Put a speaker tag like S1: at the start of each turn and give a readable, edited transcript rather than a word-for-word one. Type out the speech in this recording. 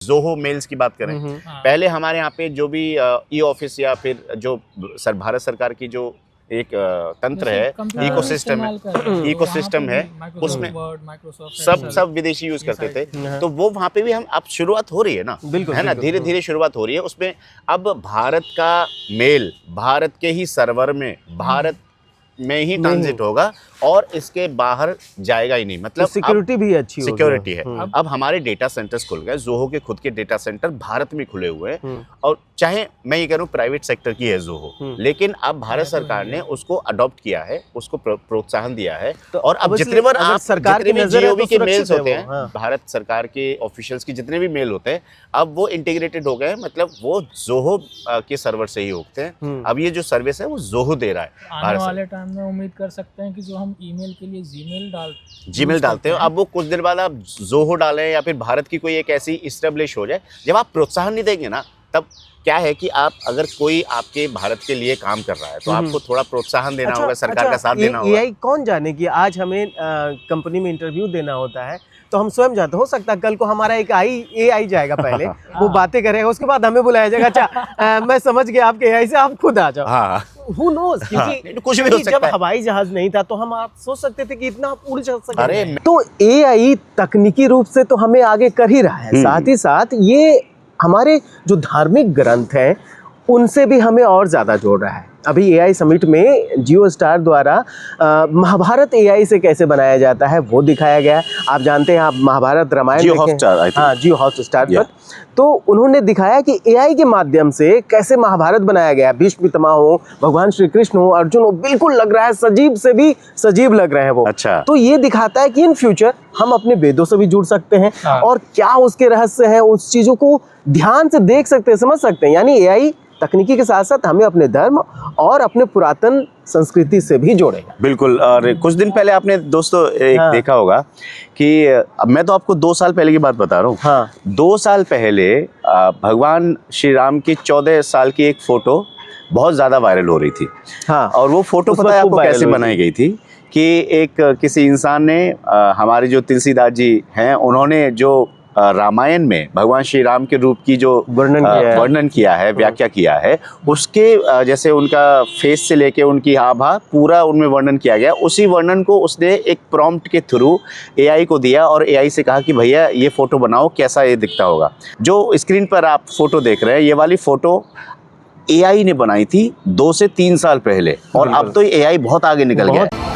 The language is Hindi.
S1: जोहो मेल्स की बात करें, पहले हमारे यहाँ पे जो भी ई ऑफिस या फिर जो भारत सरकार की जो एक तंत्र है, इकोसिस्टम है, उसमें सब विदेशी यूज करते थे। तो वो वहाँ पे भी हम अब शुरुआत हो रही है ना, है ना, धीरे धीरे शुरुआत हो रही है उसमें। अब भारत का मेल भारत के ही सर्वर में, भारत में ही ट्रांजिट होगा और इसके बाहर जाएगा ही नहीं। मतलब
S2: तो सिक्योरिटी भी अच्छी
S1: सिक्योरिटी है। अब हमारे डेटा सेंटर्स खुल गए, जोहो के खुद के डेटा सेंटर भारत में खुले हुए हैं। और चाहे मैं ये कह रहा हूँ प्राइवेट सेक्टर की है जोहो, लेकिन अब भारत सरकार ने उसको अडॉप्ट किया है, उसको प्रोत्साहन दिया है।
S2: तो
S1: और अब जितने बार आप
S2: सरकार
S1: जितने भी जीओवी के मेल्स होते हैं,
S2: हाँ।
S1: भारत सरकार के ऑफिशियल्स की जितने भी मेल होते हैं, अब वो इंटीग्रेटेड हो गए हैं। मतलब वो जोहो के सर्वर से ही होते हैं। अब ये जो सर्विस है वो जोहो दे रहा है।
S3: आने वाले टाइम में उम्मीद कर सकते हैं कि जो हम ईमेल के लिए
S1: जीमेल डालते हो, अब वो कुछ दिन बाद आप जोहो डालें या फिर भारत की कोई एक ऐसी इस्टेब्लिश हो जाए। जब आप प्रोत्साहन नहीं देंगे ना, तब क्या है कि आप अगर कोई आपके भारत के लिए काम कर रहा है तो आपको थोड़ा प्रोत्साहन देना होगा, सरकार का साथ देना होगा।
S2: एआई कौन जाने कि आज हमें कंपनी में इंटरव्यू देना होता है तो हम स्वयं जाते, हो सकता है कल को हमारा एक एआई जाएगा, पहले वो बातें करेगा, उसके बाद हमें बुलाया जाएगा, अच्छा मैं समझ गया आपके एआई से, आप खुद आ जाओ।
S1: हाँ।
S2: Who knows? क्योंकि
S1: कुछ भी हो सकता
S2: जब
S1: है।
S2: हवाई जहाज नहीं था तो हम आप सोच सकते थे कि इतना आप उड़ जा सकते।
S1: अरे
S2: तो एआई तकनीकी रूप से तो हमें आगे कर ही रहा है, साथ ही साथ ये हमारे जो धार्मिक ग्रंथ हैं उनसे भी हमें और ज़्यादा जोड़ रहा है। अभी एआई समिट में जियो स्टार द्वारा महाभारत एआई से कैसे बनाया जाता है वो दिखाया गया। आप जानते हैं, आप महाभारत रामायण
S1: जियो हॉटस्टार,
S2: हाँ जियो हॉटस्टार पर, तो उन्होंने दिखाया कि एआई के माध्यम से कैसे महाभारत बनाया गया। भीष्म पितामह हो, भगवान श्री कृष्ण हो, अर्जुन हो, बिल्कुल लग रहा है सजीव से भी सजीव लग रहे हैं वो।
S1: अच्छा।
S2: तो ये दिखाता है कि इन फ्यूचर हम अपने वेदों से भी जुड़ सकते हैं और क्या उसके रहस्य हैं, उस चीज़ों को ध्यान से देख सकते हैं, समझ सकते हैं। यानी एआई तकनीकी के साथ साथ हमें अपने धर्म और अपने पुरातन संस्कृति से भी जोड़ेगा।
S1: बिल्कुल। और कुछ दिन पहले आपने दोस्तों एक देखा होगा कि अब मैं तो आपको 2 साल पहले की बात बता रहा हूँ।
S2: हाँ।
S1: 2 साल पहले भगवान श्री राम की 14 साल की एक फोटो बहुत ज़्यादा वायरल हो रही थी।
S2: हाँ।
S1: और वो फोटो पता है आपको कैसे बनाई गई थी कि एक किसी इंसान ने हमारे जो तुलसीदास जी हैं उन्होंने जो रामायण में भगवान श्री राम के रूप की जो वर्णन किया है, व्याख्या किया है, उसके जैसे उनका फेस से लेके उनकी आभा पूरा उनमें वर्णन किया गया। उसी वर्णन को उसने एक प्रॉम्प्ट के थ्रू एआई को दिया और एआई से कहा कि भैया ये फोटो बनाओ, कैसा ये दिखता होगा। जो स्क्रीन पर आप फोटो देख रहे हैं, ये वाली फोटो एआई ने बनाई थी 2 से 3 साल पहले, और अब तो एआई बहुत आगे निकल गया है।